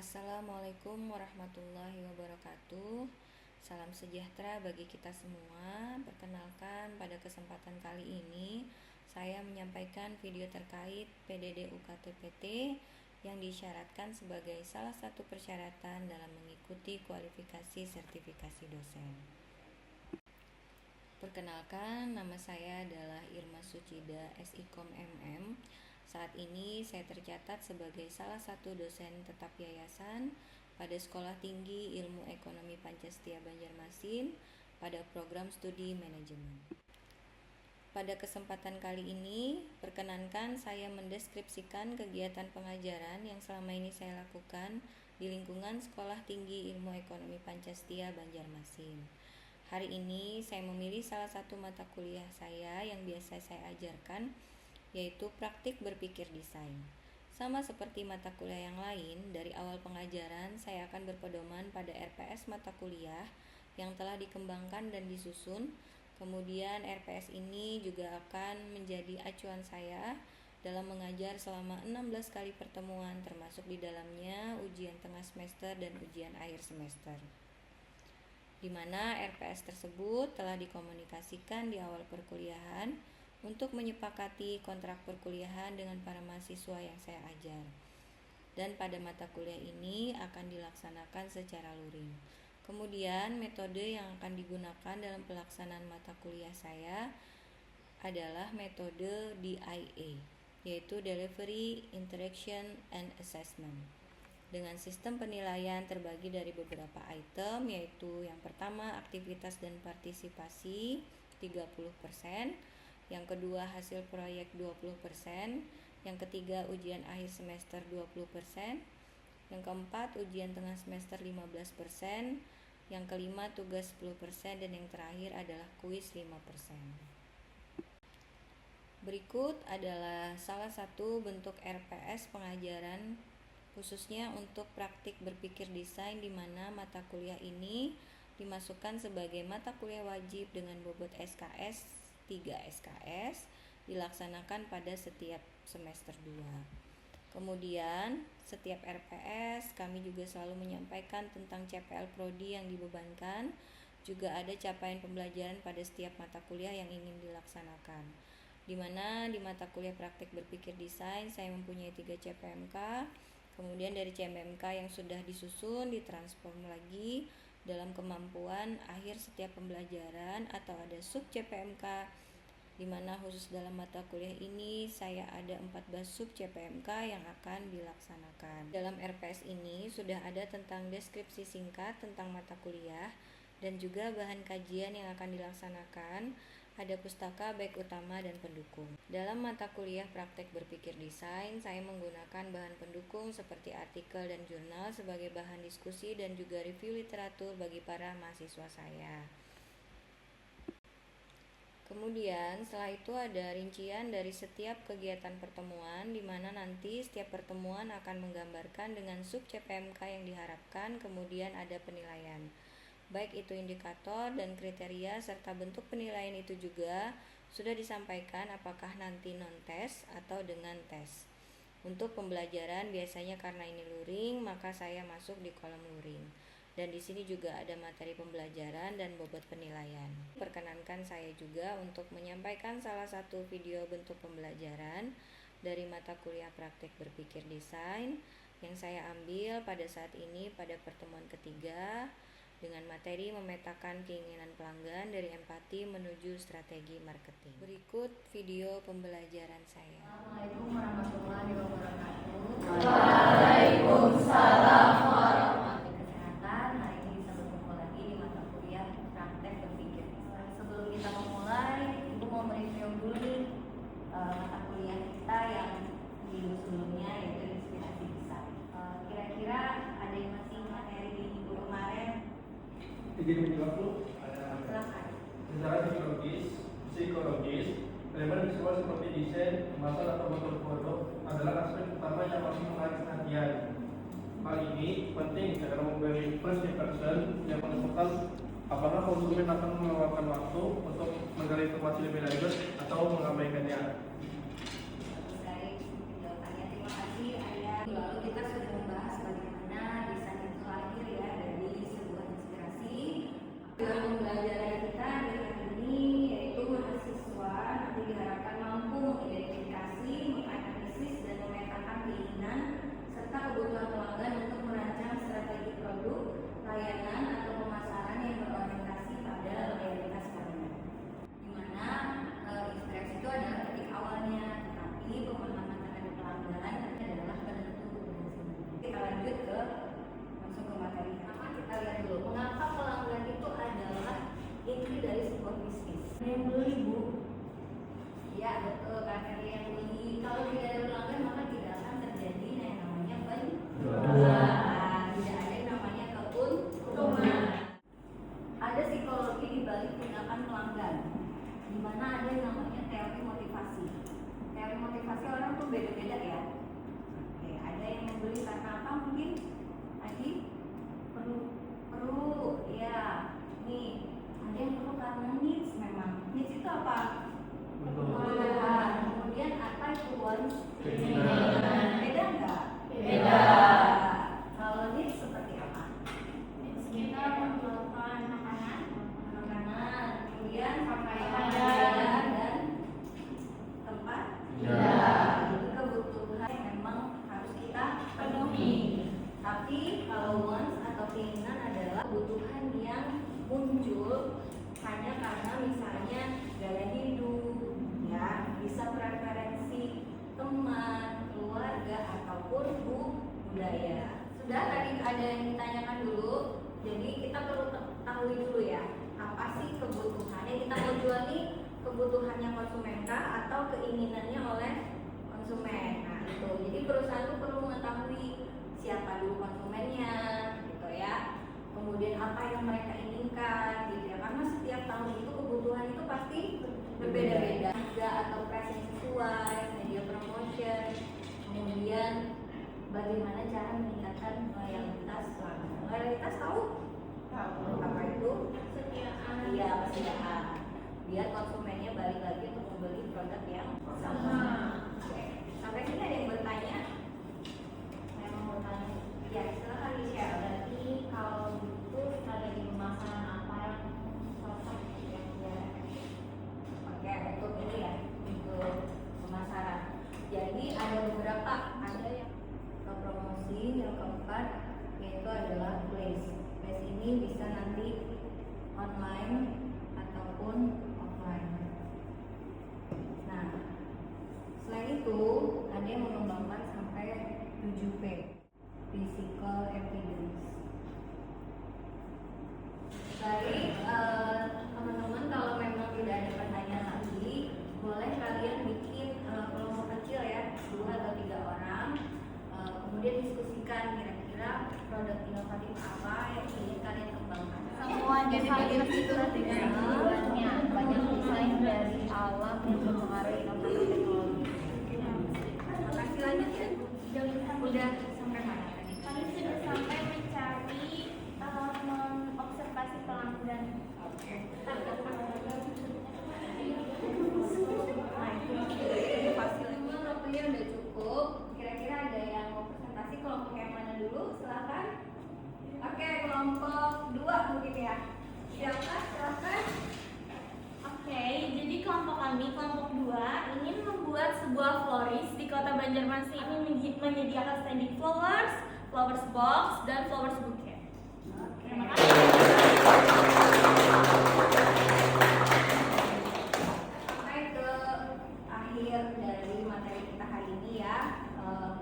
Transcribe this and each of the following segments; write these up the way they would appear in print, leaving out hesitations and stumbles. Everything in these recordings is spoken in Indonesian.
Assalamualaikum warahmatullahi wabarakatuh. Salam sejahtera bagi kita semua. Perkenalkan, pada kesempatan kali ini saya menyampaikan video terkait PDD UKT-PT yang disyaratkan sebagai salah satu persyaratan dalam mengikuti kualifikasi sertifikasi dosen. Perkenalkan, nama saya adalah Irma Sucida SIKOM MM. Saat ini saya tercatat sebagai salah satu dosen tetap yayasan pada Sekolah Tinggi Ilmu Ekonomi Pancastia Banjarmasin pada program studi manajemen. Pada kesempatan kali ini, perkenankan saya mendeskripsikan kegiatan pengajaran yang selama ini saya lakukan di lingkungan Sekolah Tinggi Ilmu Ekonomi Pancastia Banjarmasin. Hari ini saya memilih salah satu mata kuliah saya yang biasa saya ajarkan, yaitu praktik berpikir desain. Sama seperti mata kuliah yang lain, dari awal pengajaran saya akan berpedoman pada RPS mata kuliah yang telah dikembangkan dan disusun. Kemudian RPS ini juga akan menjadi acuan saya dalam mengajar selama 16 kali pertemuan, termasuk di dalamnya ujian tengah semester dan ujian akhir semester, di mana RPS tersebut telah dikomunikasikan di awal perkuliahan untuk menyepakati kontrak perkuliahan dengan para mahasiswa yang saya ajar. Dan pada mata kuliah ini akan dilaksanakan secara luring. Kemudian metode yang akan digunakan dalam pelaksanaan mata kuliah saya adalah metode DIA, yaitu Delivery, Interaction, and Assessment. Dengan sistem penilaian terbagi dari beberapa item, yaitu yang pertama aktivitas dan partisipasi 30%, yang kedua hasil proyek 20%, yang ketiga ujian akhir semester 20%, yang keempat ujian tengah semester 15%, yang kelima tugas 10%, dan yang terakhir adalah kuis 5%. Berikut adalah salah satu bentuk RPS pengajaran khususnya untuk praktik berpikir desain, di mana mata kuliah ini dimasukkan sebagai mata kuliah wajib dengan bobot SKS 3 SKS, dilaksanakan pada setiap semester 2. Kemudian setiap RPS kami juga selalu menyampaikan tentang CPL Prodi yang dibebankan. Juga ada capaian pembelajaran pada setiap mata kuliah yang ingin dilaksanakan, di mana di mata kuliah praktik berpikir desain saya mempunyai 3 CPMK. Kemudian dari CPMK yang sudah disusun ditransform lagi dalam kemampuan akhir setiap pembelajaran, atau ada sub CPMK, di mana khusus dalam mata kuliah ini saya ada 14 sub CPMK yang akan dilaksanakan. Dalam RPS ini sudah ada tentang deskripsi singkat tentang mata kuliah dan juga bahan kajian yang akan dilaksanakan. Ada pustaka baik utama dan pendukung. Dalam mata kuliah praktek berpikir desain, saya menggunakan bahan pendukung seperti artikel dan jurnal sebagai bahan diskusi dan juga review literatur bagi para mahasiswa saya. Kemudian setelah itu ada rincian dari setiap kegiatan pertemuan, di mana nanti setiap pertemuan akan menggambarkan dengan sub CPMK yang diharapkan. Kemudian ada penilaian, baik itu indikator dan kriteria, serta bentuk penilaian itu juga sudah disampaikan apakah nanti non-tes atau dengan tes. Untuk pembelajaran biasanya karena ini luring, maka saya masuk di kolom luring. Dan di sini juga ada materi pembelajaran dan bobot penilaian. Perkenankan saya juga untuk menyampaikan salah satu video bentuk pembelajaran dari mata kuliah praktik berpikir desain yang saya ambil pada saat ini pada pertemuan ketiga, dengan materi memetakan keinginan pelanggan dari empati menuju strategi marketing. Berikut video pembelajaran saya. Assalamualaikum warahmatullahi wabarakatuh. Waalaikumsalam warahmatullahi Kesehatan, hari ini kita bertemu lagi di mata kuliah praktek berpikir. Sebelum kita memulai, Ibu mau mereview dulu nih mata kuliah kita yang minggu sebelumnya, yaitu inspirasi desain. Kira-kira ada yang masih materi di minggu kemarin? Izin menjawab dulu. Silakan. Secara psikologis, elemen visual seperti desain, kemasan atau bentuk produk adalah aspek utama yang masih menarik perhatian. Hal ini penting karena memberi first impression yang menentukan apakah konsumen akan meluangkan waktu untuk menggali informasi lebih lanjut atau mengabaikannya. Baik, jawabannya terima kasih Ayah. Lalu kita sudah membahas bagaimana Ya betul, karena yang beli. Kalau tidak ada pelanggan maka tidak akan terjadi yang namanya penjualan. Tidak ada yang namanya keuntungan. Ada psikologi di balik tindakan pelanggan, di mana ada yang namanya teori motivasi. Teori motivasi orang tuh beda-beda ya. Oke, ada yang membeli karena apa mungkin? Tadi perlu, ya. Nih, ada yang perlu karena needs memang. Needs itu apa? Kebutuhan. Kemudian apa itu wants? Keinginan. Beda nggak? Beda. Kalau needs seperti apa? Needs kita memerlukan makanan, kemudian pakaian dan tempat. Ya. Itu kebutuhan yang memang harus kita penuhi. Tapi kalau wants atau keinginan adalah kebutuhan yang muncul hanya karena misalnya gaya hidup, ya, bisa preferensi teman, keluarga ataupun budaya. Sudah tadi ada yang ditanyakan dulu, jadi kita perlu tahu dulu ya, apa sih kebutuhannya. Kita mau jual nih, kebutuhannya konsumen kah atau keinginannya oleh konsumen. Nah itu, jadi perusahaan itu perlu mengetahui siapa dulu konsumennya, gitu ya. Kemudian apa yang mereka inginkan, gitu ya. Karena setiap tahun itu kebutuhan itu pasti berbeda-beda. Harga atau price yang sesuai, media promotion, kemudian bagaimana cara meningkatkan loyalitas pelanggan. Loyalitas tahu? Tahu. Apa itu? kesetiaan. Iya, kesetiaan. Biar konsumennya balik lagi untuk membeli produk yang sama. Oke. Sampai sini ada yang bertanya? Saya mau bertanya. Ya, silakan Lisha. Berarti kalau gitu strategi pemasaran apa yang cocok yang Oke, untuk ini ya, untuk pemasaran. Jadi ada beberapa, ada yang ke promosi, yang keempat yaitu adalah place. Place ini bisa nanti online ataupun offline. Nah, selain itu ada yang mengembangkan sampai 7P, physical evidence. Baik, teman-teman, kalau memang tidak ada pertanyaan lagi, boleh kalian bikin kelompok kecil ya, 2 atau 3 orang. Kemudian diskusikan kira-kira produk inovatif apa yang ingin kalian kembangkan. semua desain itu tujuannya banyak desain dari alam yang mempengaruhi inovasi teknologi. Makasih lanjut ya. Udah sampai mana tadi? Kami sudah sampai mencari mengobservasi pelanggan. Oke. Nah itu pasti lagi waktunya udah cukup. Kira-kira ada yang mau presentasi kelompok yang mana dulu? Silakan. Oke, kelompok 2 mungkin ya. Siapa? Silakan. Oke, jadi kelompok kami, kelompok 2, ingin membuat sebuah florist di kota Banjarmasin ini menyediakan standing flowers, flowers box, dan flowers bouquet. Terima kasih. Sampai ke akhir dari materi kita hari ini ya.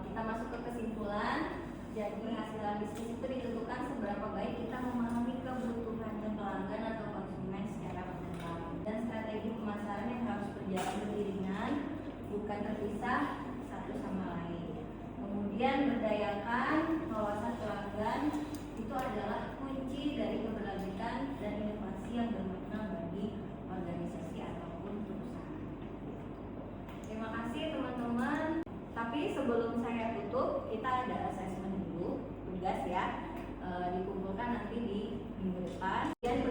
Kita masuk ke kesimpulan. Jadi hasil bisnis itu ditentukan seberapa baik kita memahami kebutuhan pelanggan atau konsumen secara mendalam, dan strategi pemasaran yang harus berjalan beriringan, bukan terpisah satu sama lain. Kemudian berdayakan wawasan pelanggan itu adalah kunci dari keberlanjutan dan inovasi yang bermakna bagi organisasi ataupun perusahaan. Terima kasih teman-teman. Tapi sebelum saya tutup, kita ada assessment dulu, tugas ya, dikumpulkan nanti di minggu depan. Dan